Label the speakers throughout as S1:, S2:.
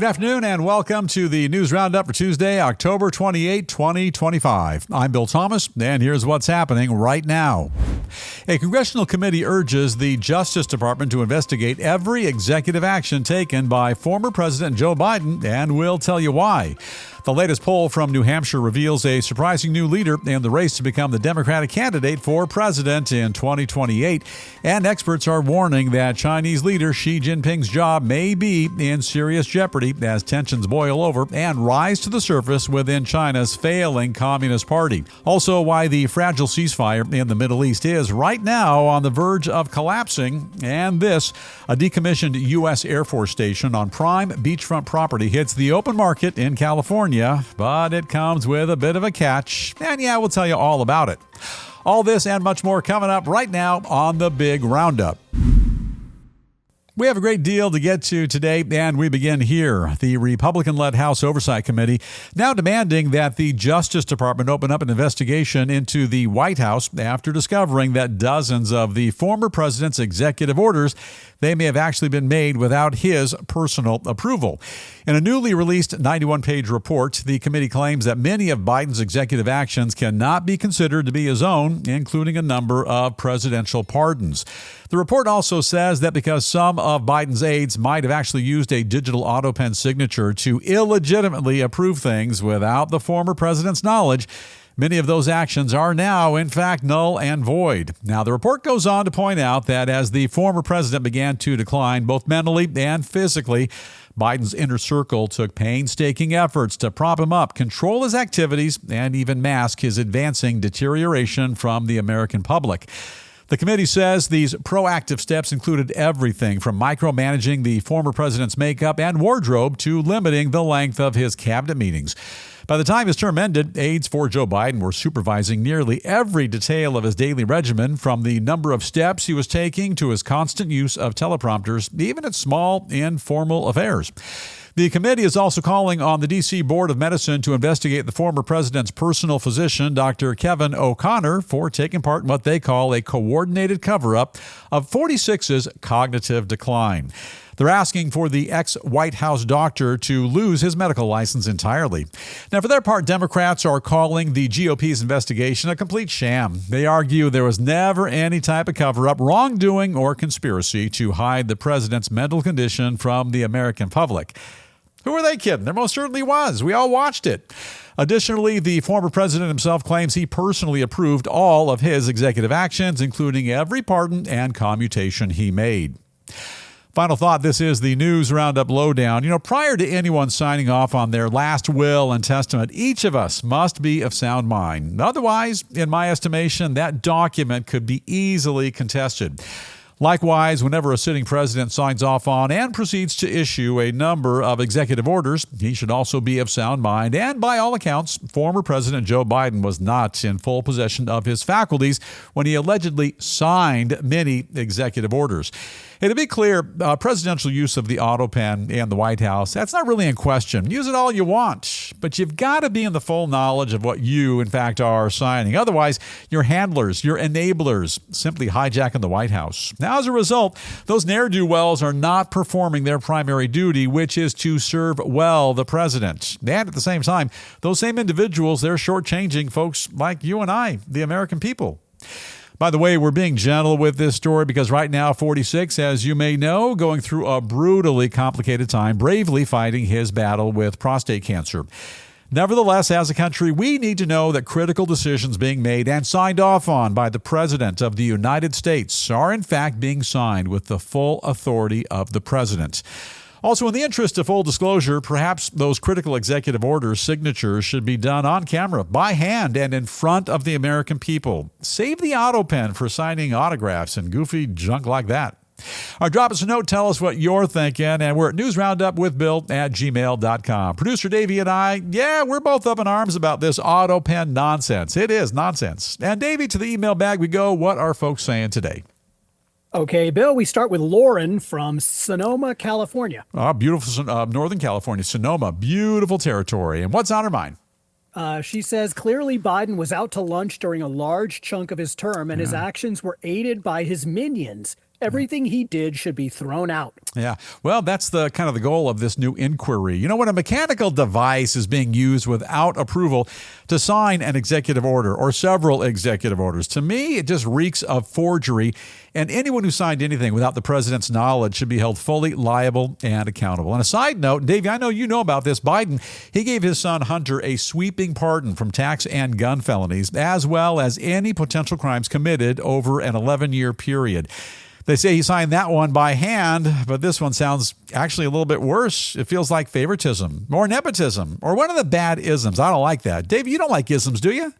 S1: Good afternoon and welcome to the News Roundup for Tuesday, October 28, 2025. I'm Bill Thomas, and here's what's happening right now. A congressional committee urges the Justice Department to investigate every executive action taken by former President Joe Biden, and we'll tell you why. The latest poll from New Hampshire reveals a surprising new leader in the race to become the Democratic candidate for president in 2028. And experts are warning that Chinese leader Xi Jinping's job may be in serious jeopardy as tensions boil over and rise to the surface within China's failing Communist Party. Also, why the fragile ceasefire in the Middle East is right now on the verge of collapsing. And this, a decommissioned U.S. Air Force station on prime beachfront property hits the open market in California. But it comes with a bit of a catch, and we'll tell you all about it. All this and much more coming up right now on the Big Roundup. We have a great deal to get to today, and we begin here. The Republican-led House Oversight Committee now demanding that the Justice Department open up an investigation into the White House after discovering that dozens of the former president's executive orders, they may have actually been made without his personal approval. In a newly released 91-page report, the committee claims that many of Biden's executive actions cannot be considered to be his own, including a number of presidential pardons. The report also says that because some of Biden's aides might have actually used a digital Autopen signature to illegitimately approve things without the former president's knowledge, many of those actions are now, in fact, null and void. Now, the report goes on to point out that as the former president began to decline both mentally and physically, Biden's inner circle took painstaking efforts to prop him up, control his activities, and even mask his advancing deterioration from the American public. The committee says these proactive steps included everything from micromanaging the former president's makeup and wardrobe to limiting the length of his cabinet meetings. By the time his term ended, aides for Joe Biden were supervising nearly every detail of his daily regimen, from the number of steps he was taking to his constant use of teleprompters, even at small, informal affairs. The committee is also calling on the D.C. Board of Medicine to investigate the former president's personal physician, Dr. Kevin O'Connor, for taking part in what they call a coordinated cover-up of 46's cognitive decline. They're asking for the ex-White House doctor to lose his medical license entirely. Now, for their part, Democrats are calling the GOP's investigation a complete sham. They argue there was never any type of cover-up, wrongdoing, or conspiracy to hide the president's mental condition from the American public. Who are they kidding? There most certainly was. We all watched it. Additionally, the former president himself claims he personally approved all of his executive actions, including every pardon and commutation he made. Final thought, this is the News Roundup Lowdown. Prior to anyone signing off on their last will and testament, each of us must be of sound mind. Otherwise, in my estimation, that document could be easily contested. Likewise, whenever a sitting president signs off on and proceeds to issue a number of executive orders, he should also be of sound mind. And by all accounts, former President Joe Biden was not in full possession of his faculties when he allegedly signed many executive orders. And to be clear, presidential use of the Autopen in the White House, that's not really in question. Use it all you want, but you've got to be in the full knowledge of what you, in fact, are signing. Otherwise, your handlers, your enablers, simply hijacking the White House. Now, as a result, those ne'er-do-wells are not performing their primary duty, which is to serve well the president. And at the same time, those same individuals, they're shortchanging folks like you and I, the American people. By the way, we're being gentle with this story because right now, 46, as you may know, going through a brutally complicated time, bravely fighting his battle with prostate cancer. Nevertheless, as a country, we need to know that critical decisions being made and signed off on by the President of the United States are in fact being signed with the full authority of the President. Also, in the interest of full disclosure, perhaps those critical executive orders signatures should be done on camera, by hand, and in front of the American people. Save the Autopen for signing autographs and goofy junk like that. Drop us a note, tell us what you're thinking, and we're at newsroundupwithbill@gmail.com. Producer Davey and I, we're both up in arms about this Autopen nonsense. It is nonsense. And Davey, to the email bag we go. What are folks saying today?
S2: Okay, Bill, we start with Lauren from Sonoma, California.
S1: Beautiful Northern California, Sonoma, beautiful territory. And what's on her mind?
S2: She says, clearly Biden was out to lunch during a large chunk of his term, and his actions were aided by his minions. Everything he did should be thrown out.
S1: Yeah. Well, that's the kind of the goal of this new inquiry. You know, when a mechanical device is being used without approval to sign an executive order or several executive orders, to me, it just reeks of forgery. And anyone who signed anything without the president's knowledge should be held fully liable and accountable. And a side note, Davey, I know you know about this. Biden, he gave his son Hunter a sweeping pardon from tax and gun felonies, as well as any potential crimes committed over an 11-year period. They say he signed that one by hand, but this one sounds actually a little bit worse. It feels like favoritism or nepotism or one of the bad isms. I don't like that. Dave, you don't like isms, do you?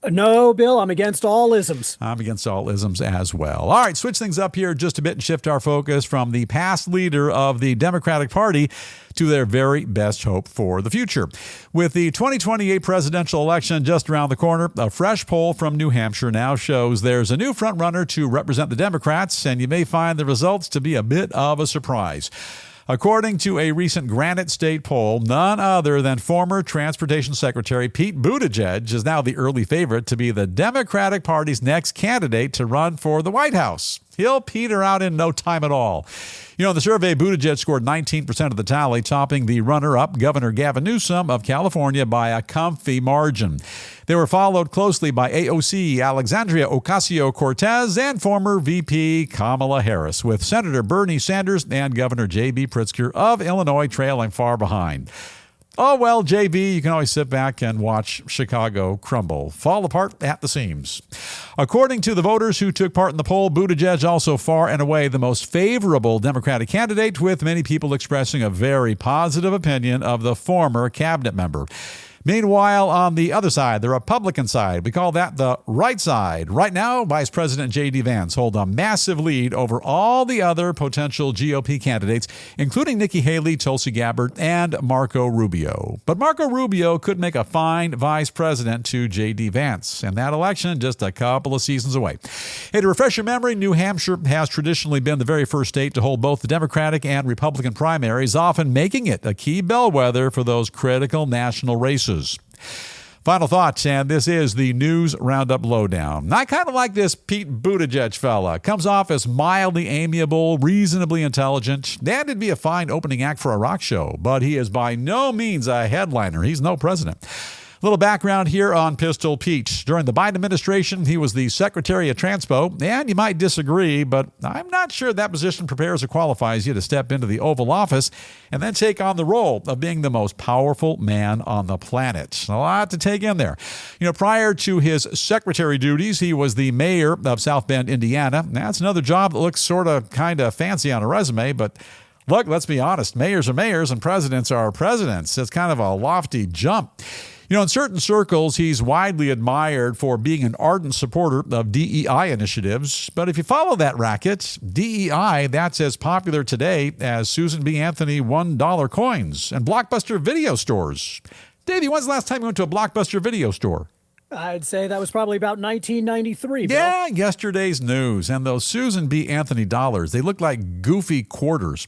S2: No, Bill, I'm against all isms.
S1: I'm against all isms as well. All right, switch things up here just a bit and shift our focus from the past leader of the Democratic Party to their very best hope for the future. With the 2028 presidential election just around the corner, a fresh poll from New Hampshire now shows there's a new frontrunner to represent the Democrats, and you may find the results to be a bit of a surprise. According to a recent Granite State poll, none other than former Transportation Secretary Pete Buttigieg is now the early favorite to be the Democratic Party's next candidate to run for the White House. He'll peter out in no time at all. You know, in the survey, Buttigieg scored 19% of the tally, topping the runner-up, Governor Gavin Newsom of California, by a comfy margin. They were followed closely by AOC Alexandria Ocasio-Cortez and former VP Kamala Harris, with Senator Bernie Sanders and Governor J.B. Pritzker of Illinois trailing far behind. Oh, well, JB, you can always sit back and watch Chicago crumble, fall apart at the seams. According to the voters who took part in the poll, Buttigieg also far and away the most favorable Democratic candidate, with many people expressing a very positive opinion of the former cabinet member. Meanwhile, on the other side, the Republican side, we call that the right side. Right now, Vice President J.D. Vance holds a massive lead over all the other potential GOP candidates, including Nikki Haley, Tulsi Gabbard, and Marco Rubio. But Marco Rubio could make a fine vice president to J.D. Vance, and that election just a couple of seasons away. Hey, to refresh your memory, New Hampshire has traditionally been the very first state to hold both the Democratic and Republican primaries, often making it a key bellwether for those critical national races. Final thoughts, and this is the News Roundup Lowdown. I kind of like this Pete Buttigieg fella. Comes off as mildly amiable, reasonably intelligent, and it'd be a fine opening act for a rock show, but he is by no means a headliner. He's no president. A little background here on Pistol Pete. During the Biden administration, he was the Secretary of Transpo, and you might disagree, but I'm not sure that position prepares or qualifies you to step into the Oval Office and then take on the role of being the most powerful man on the planet. A lot to take in there. You know, prior to his secretary duties, he was the mayor of South Bend, Indiana. That's another job that looks sort of kind of fancy on a resume, but look, let's be honest. Mayors are mayors and presidents are presidents. It's kind of a lofty jump. You know, in certain circles, he's widely admired for being an ardent supporter of DEI initiatives. But if you follow that racket, DEI, that's as popular today as Susan B. Anthony $1 coins and Blockbuster video stores. Davey, when's the last time you went to a Blockbuster video store?
S2: I'd say that was probably about 1993, Bill.
S1: Yeah, yesterday's news. And those Susan B. Anthony dollars, they look like goofy quarters.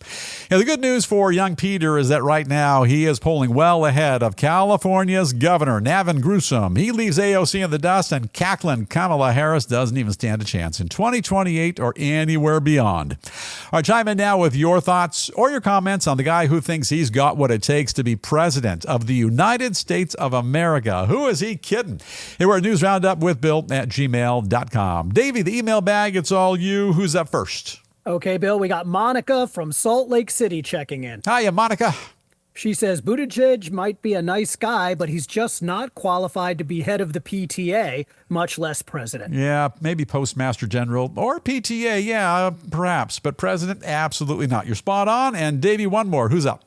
S1: And the good news for young Peter is that right now he is polling well ahead of California's governor, Navin Gruesome. He leaves AOC in the dust, and cackling Kamala Harris doesn't even stand a chance in 2028 or anywhere beyond. All right, chime in now with your thoughts or your comments on the guy who thinks he's got what it takes to be president of the United States of America. Who is he kidding? Hey, we're at newsroundupwithbill@gmail.com. Davey, the email bag, it's all you. Who's up first?
S2: Okay, Bill, we got Monica from Salt Lake City checking in.
S1: Hiya, Monica.
S2: She says Buttigieg might be a nice guy, but he's just not qualified to be head of the PTA, much less president.
S1: Yeah, maybe postmaster general or PTA, yeah, perhaps. But president, absolutely not. You're spot on. And Davey, one more. Who's up?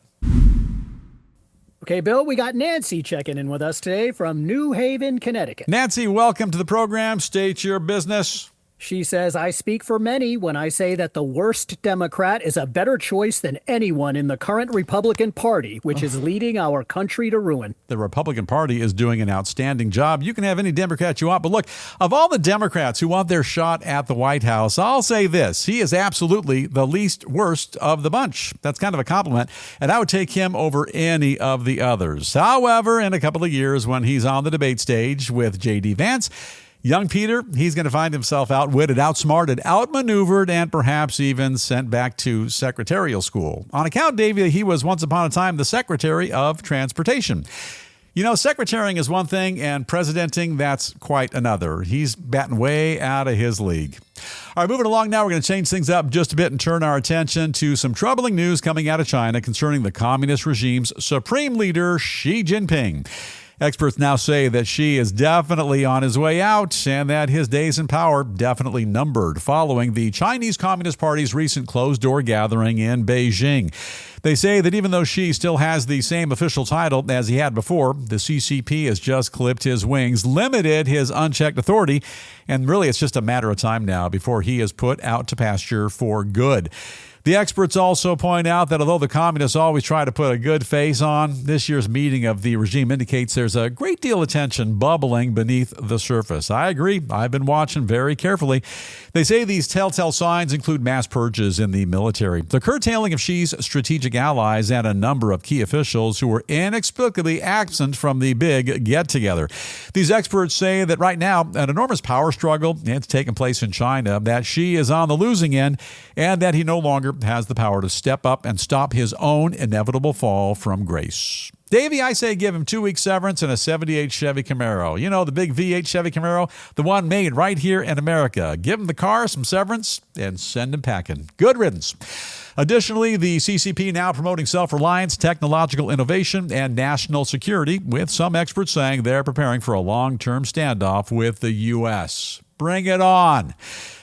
S2: Okay, Bill, we got Nancy checking in with us today from New Haven, Connecticut.
S1: Nancy, welcome to the program. State your business.
S2: She says, I speak for many when I say that the worst Democrat is a better choice than anyone in the current Republican Party, which is leading our country to ruin.
S1: The Republican Party is doing an outstanding job. You can have any Democrat you want. But look, of all the Democrats who want their shot at the White House, I'll say this. He is absolutely the least worst of the bunch. That's kind of a compliment. And I would take him over any of the others. However, in a couple of years when he's on the debate stage with J.D. Vance, Young Peter, he's going to find himself outwitted, outsmarted, outmaneuvered, and perhaps even sent back to secretarial school. On account, Davey, he was once upon a time the Secretary of Transportation. You know, secretarying is one thing, and presidenting, that's quite another. He's batting way out of his league. All right, moving along now, we're going to change things up just a bit and turn our attention to some troubling news coming out of China concerning the communist regime's supreme leader, Xi Jinping. Experts now say that Xi is definitely on his way out and that his days in power definitely numbered following the Chinese Communist Party's recent closed-door gathering in Beijing. They say that even though Xi still has the same official title as he had before, the CCP has just clipped his wings, limited his unchecked authority, and really it's just a matter of time now before he is put out to pasture for good. The experts also point out that although the communists always try to put a good face on, this year's meeting of the regime indicates there's a great deal of tension bubbling beneath the surface. I agree. I've been watching very carefully. They say these telltale signs include mass purges in the military, the curtailing of Xi's strategic allies, and a number of key officials who were inexplicably absent from the big get-together. These experts say that right now, an enormous power struggle is taking place in China, that Xi is on the losing end, and that he no longer has the power to step up and stop his own inevitable fall from grace. Davey, I say give him 2 weeks severance and a 78 Chevy Camaro. You know, the big V8 Chevy Camaro, the one made right here in America. Give him the car, some severance, and send him packing. Good riddance. Additionally, the CCP now promoting self-reliance, technological innovation, and national security, with some experts saying they're preparing for a long-term standoff with the U.S. Bring it on.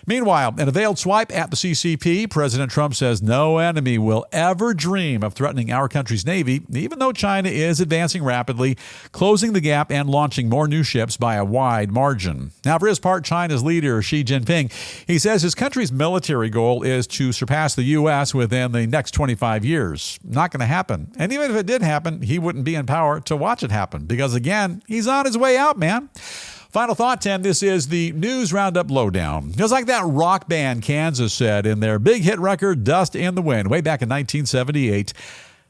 S1: Meanwhile, in a veiled swipe at the CCP, President Trump says no enemy will ever dream of threatening our country's Navy, even though China is advancing rapidly, closing the gap and launching more new ships by a wide margin. Now, for his part, China's leader, Xi Jinping, he says his country's military goal is to surpass the U.S. within the next 25 years. Not going to happen. And even if it did happen, he wouldn't be in power to watch it happen because, again, he's on his way out, man. Final thought, Tim, this is the News Roundup Lowdown. Just like that rock band Kansas said in their big hit record, Dust in the Wind, way back in 1978,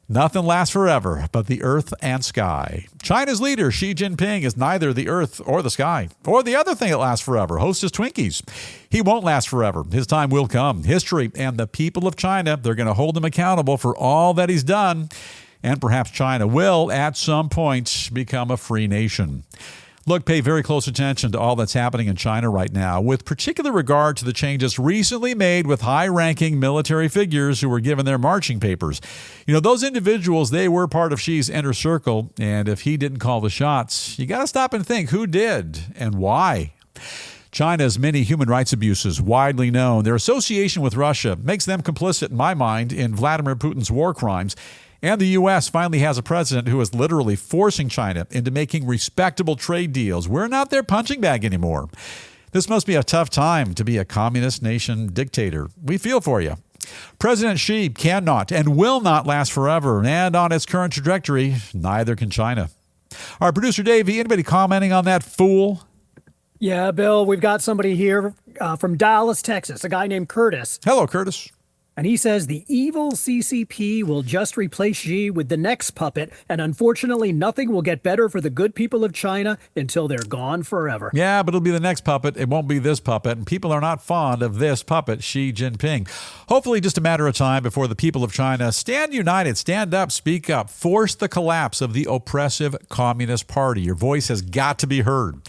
S1: nothing lasts forever but the earth and sky. China's leader, Xi Jinping, is neither the earth or the sky, or the other thing that lasts forever, Hostess Twinkies. He won't last forever. His time will come. History and the people of China, they're going to hold him accountable for all that he's done. And perhaps China will, at some point, become a free nation. Look, pay very close attention to all that's happening in China right now, with particular regard to the changes recently made with high-ranking military figures who were given their marching papers. You know, those individuals, they were part of Xi's inner circle, and if he didn't call the shots, you got to stop and think who did and why. China's many human rights abuses, widely known, their association with Russia makes them complicit, in my mind, in Vladimir Putin's war crimes. And the U.S. finally has a president who is literally forcing China into making respectable trade deals. We're not their punching bag anymore. This must be a tough time to be a communist nation dictator. We feel for you. President Xi cannot and will not last forever, and on its current trajectory, neither can China. Our producer Davey, anybody commenting on that fool?
S2: Yeah, Bill, we've got somebody here from Dallas, Texas, a guy named Curtis.
S1: Hello, Curtis.
S2: And he says the evil CCP will just replace Xi with the next puppet, and unfortunately nothing will get better for the good people of China until they're gone forever.
S1: Yeah, but it'll be the next puppet. It won't be this puppet, and people are not fond of this puppet, Xi Jinping. Hopefully just a matter of time before the people of China stand united, stand up, speak up, force the collapse of the oppressive Communist Party. Your voice has got to be heard.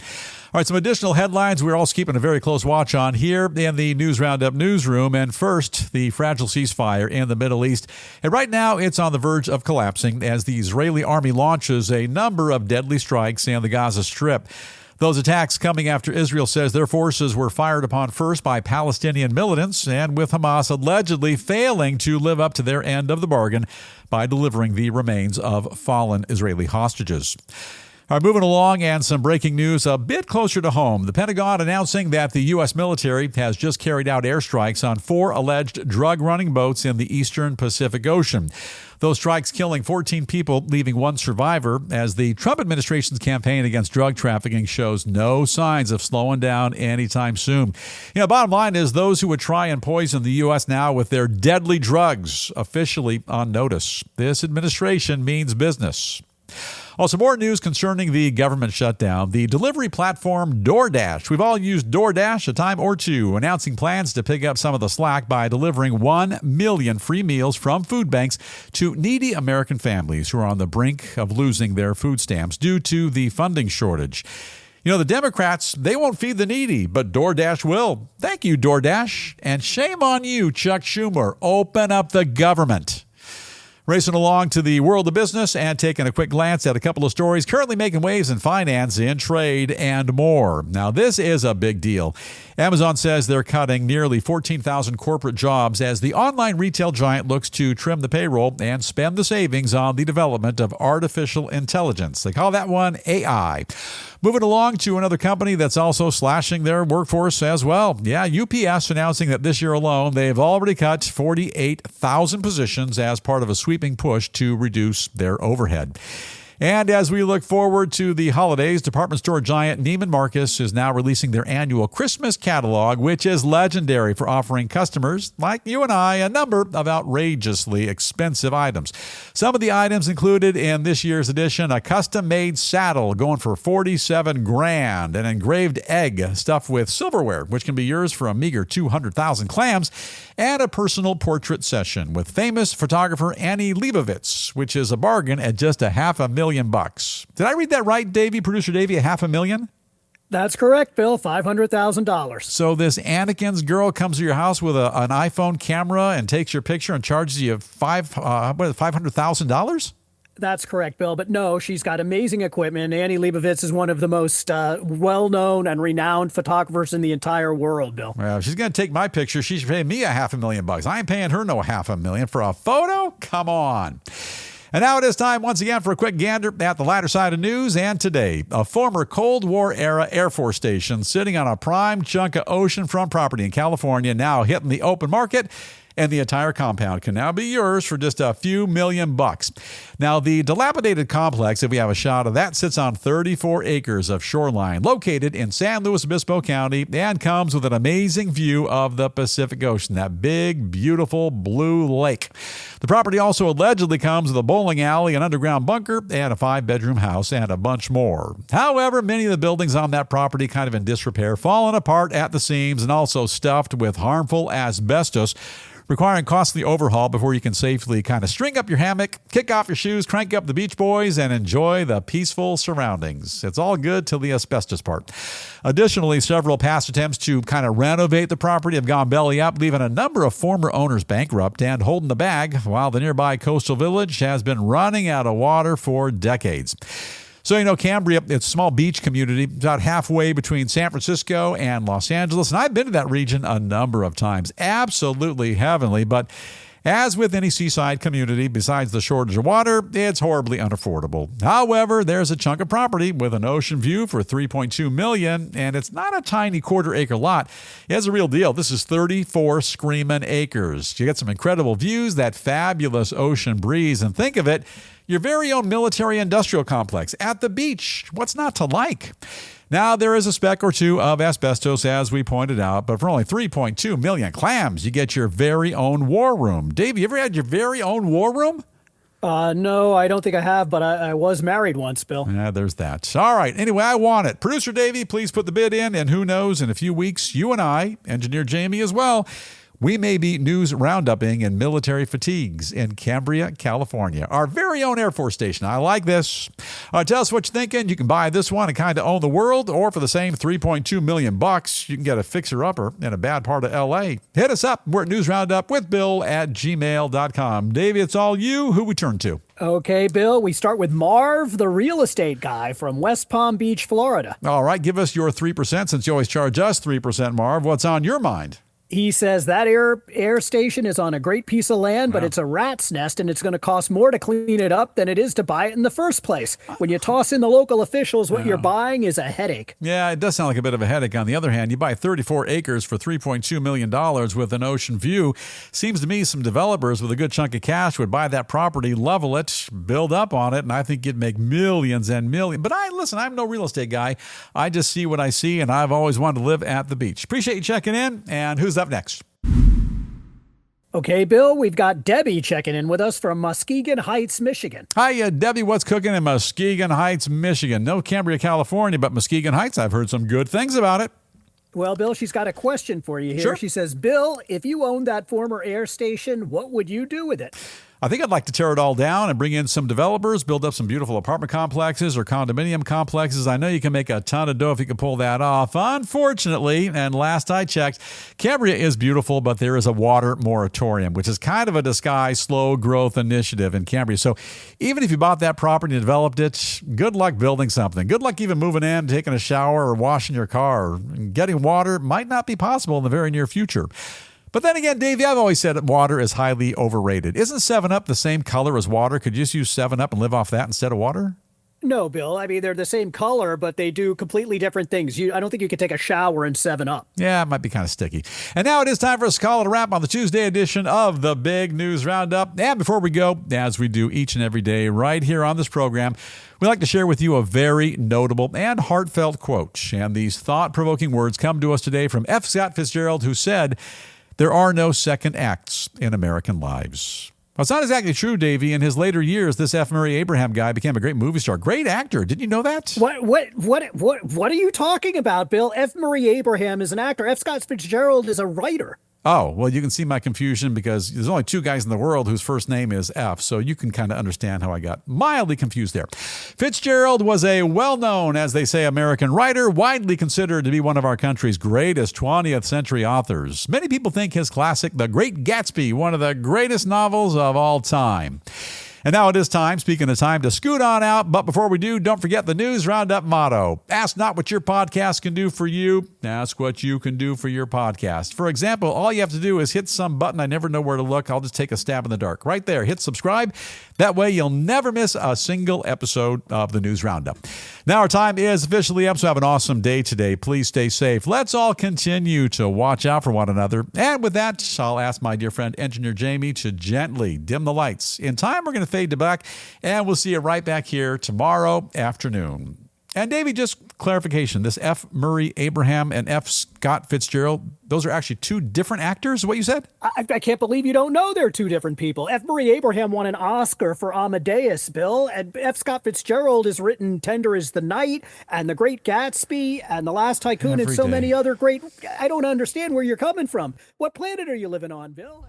S1: All right, some additional headlines we're also keeping a very close watch on here in the News Roundup newsroom. And first, the fragile ceasefire in the Middle East. And right now, it's on the verge of collapsing as the Israeli army launches a number of deadly strikes in the Gaza Strip. Those attacks coming after Israel says their forces were fired upon first by Palestinian militants, and with Hamas allegedly failing to live up to their end of the bargain by delivering the remains of fallen Israeli hostages. All right, moving along, and some breaking news a bit closer to home. The Pentagon announcing that the U.S. military has just carried out airstrikes on 4 alleged drug-running boats in the eastern Pacific Ocean. Those strikes killing 14 people, leaving 1 survivor, as the Trump administration's campaign against drug trafficking shows no signs of slowing down anytime soon. You know, bottom line is those who would try and poison the U.S. now with their deadly drugs officially on notice. This administration means business. Also, more news concerning the government shutdown. The delivery platform DoorDash. We've all used DoorDash a time or two, announcing plans to pick up some of the slack by delivering 1 million free meals from food banks to needy American families who are on the brink of losing their food stamps due to the funding shortage. You know, the Democrats, they won't feed the needy, but DoorDash will. Thank you, DoorDash. And shame on you, Chuck Schumer. Open up the government. Racing along to the world of business and taking a quick glance at a couple of stories currently making waves in finance, in trade, and more. Now, this is a big deal. Amazon says they're cutting nearly 14,000 corporate jobs as the online retail giant looks to trim the payroll and spend the savings on the development of artificial intelligence. They call that one AI. Moving along to another company that's also slashing their workforce as well. Yeah, UPS announcing that this year alone, they've already cut 48,000 positions as part of a sweeping push to reduce their overhead. And as we look forward to the holidays, department store giant Neiman Marcus is now releasing their annual Christmas catalog, which is legendary for offering customers like you and I a number of outrageously expensive items. Some of the items included in this year's edition: a custom-made saddle going for $47,000, an engraved egg stuffed with silverware, which can be yours for a meager 200,000 clams, and a personal portrait session with famous photographer Annie Leibovitz, which is a bargain at just $500,000. Did I read that right, Davey? Producer Davey, $500,000?
S2: That's correct, Bill. $500,000.
S1: So this Anakin's girl comes to your house with an iPhone camera and takes your picture and charges you $500,000?
S2: That's correct, Bill. But no, she's got amazing equipment. Annie Leibovitz is one of the most well-known and renowned photographers in the entire world, Bill.
S1: Well, she's going to take my picture. She should pay me $500,000. I ain't paying her no $500,000 for a photo. Come on. And now it is time once again for a quick gander at the latter side of news. And today, a former Cold War-era Air Force station sitting on a prime chunk of oceanfront property in California, now hitting the open market. And the entire compound can now be yours for just a few $1,000,000. Now, the dilapidated complex, if we have a shot of that, sits on 34 acres of shoreline located in San Luis Obispo County and comes with an amazing view of the Pacific Ocean, that big, beautiful blue lake. The property also allegedly comes with a bowling alley, an underground bunker, and a 5-bedroom house, and a bunch more. However, many of the buildings on that property kind of in disrepair, falling apart at the seams, and also stuffed with harmful asbestos, requiring costly overhaul before you can safely kind of string up your hammock, kick off your shoes, crank up the Beach Boys, and enjoy the peaceful surroundings. It's all good till the asbestos part. Additionally, several past attempts to kind of renovate the property have gone belly up, leaving a number of former owners bankrupt and holding the bag, while the nearby coastal village has been running out of water for decades. So, you know, Cambria, it's a small beach community about halfway between San Francisco and Los Angeles. And I've been to that region a number of times. Absolutely heavenly. But as with any seaside community, besides the shortage of water, it's horribly unaffordable. However, there's a chunk of property with an ocean view for $3.2 million, and it's not a tiny quarter-acre lot. It's a real deal. This is 34 screaming acres. You get some incredible views, that fabulous ocean breeze, and think of it, your very own military-industrial complex at the beach. What's not to like? Now, there is a speck or two of asbestos, as we pointed out, but for only 3.2 million clams, you get your very own war room. Dave, you ever had your very own war room?
S2: No, I don't think I have, but I was married once, Bill.
S1: Yeah, there's that. All right. Anyway, I want it. Producer Davey, please put the bid in, and who knows, in a few weeks, you and I, Engineer Jamie as well, we may be news rounduping in military fatigues in Cambria, California, our very own Air Force station. I like this. Tell us what you're thinking. You can buy this one and kind of own the world, or for the same $3.2 million, you can get a fixer-upper in a bad part of L.A. Hit us up. We're at newsroundupwithbill@gmail.com. Davey, it's all you. Who we turn to?
S2: Okay, Bill, we start with Marv, the real estate guy from West Palm Beach, Florida.
S1: All right, give us your 3% since you always charge us 3%, Marv. What's on your mind?
S2: He says that air station is on a great piece of land, but it's a rat's nest, and it's going to cost more to clean it up than it is to buy it in the first place. When you toss in the local officials, what you're buying is a headache. Yeah, it does sound like a bit of a headache. On the other hand, you buy 34 acres for $3.2 million with an ocean view. Seems to me some developers with a good chunk of cash would buy that property, level it, build up on it, and I think you'd make millions and millions. But I'm no real estate guy. I just see what I see, and I've always wanted to live at the beach. Appreciate you checking in, and who's up next? Okay, Bill, we've got Debbie checking in with us from Muskegon Heights, Michigan.
S1: Hi, Debbie. What's cooking in Muskegon Heights, Michigan? No Cambria, California, but Muskegon Heights. I've heard some good things about it.
S2: Well, Bill, she's got a question for you here.
S1: Sure.
S2: She says, Bill, if you owned that former air station, what would you do with it?
S1: I think I'd like to tear it all down and bring in some developers, build up some beautiful apartment complexes or condominium complexes. I know you can make a ton of dough if you can pull that off. Unfortunately, and last I checked, Cambria is beautiful, but there is a water moratorium, which is kind of a disguised slow growth initiative in Cambria. So even if you bought that property and developed it, good luck building something. Good luck even moving in, taking a shower, or washing your car. Getting water might not be possible in the very near future. But then again, Davey, I've always said that water is highly overrated. Isn't 7-Up the same color as water? Could you just use 7-Up and live off that instead of water?
S2: No, Bill. I mean, they're the same color, but they do completely different things. I don't think you could take a shower in 7-Up.
S1: Yeah, it might be kind of sticky. And now it is time for us to call it a wrap on the Tuesday edition of the Big News Roundup. And before we go, as we do each and every day right here on this program, we'd like to share with you a very notable and heartfelt quote. And these thought-provoking words come to us today from F. Scott Fitzgerald, who said, "There are no second acts in American lives." Well, it's not exactly true, Davey. In his later years, this F. Murray Abraham guy became a great movie star. Great actor. Didn't you know that?
S2: What are you talking about, Bill? F. Murray Abraham is an actor. F. Scott Fitzgerald is a writer.
S1: Oh, well, you can see my confusion because there's only two guys in the world whose first name is F, so you can kind of understand how I got mildly confused there. Fitzgerald was a well-known, as they say, American writer, widely considered to be one of our country's greatest 20th century authors. Many people think his classic, The Great Gatsby, one of the greatest novels of all time. And now it is time, speaking of time, to scoot on out. But before we do, don't forget the News Roundup motto. Ask not what your podcast can do for you. Ask what you can do for your podcast. For example, all you have to do is hit some button. I never know where to look. I'll just take a stab in the dark. Right there. Hit subscribe. That way you'll never miss a single episode of the News Roundup. Now our time is officially up, so have an awesome day today. Please stay safe. Let's all continue to watch out for one another. And with that, I'll ask my dear friend, Engineer Jamie, to gently dim the lights. In time, we're going to fade to black, and we'll see you right back here tomorrow afternoon. And Davey, just clarification, this F. Murray Abraham and F. Scott Fitzgerald, those are actually two different actors, is what you said?
S2: I can't believe you don't know they're two different people. F. Murray Abraham won an Oscar for Amadeus, Bill, and F. Scott Fitzgerald has written Tender is the Night and The Great Gatsby and The Last Tycoon and so many other great... I don't understand where you're coming from. What planet are you living on, Bill?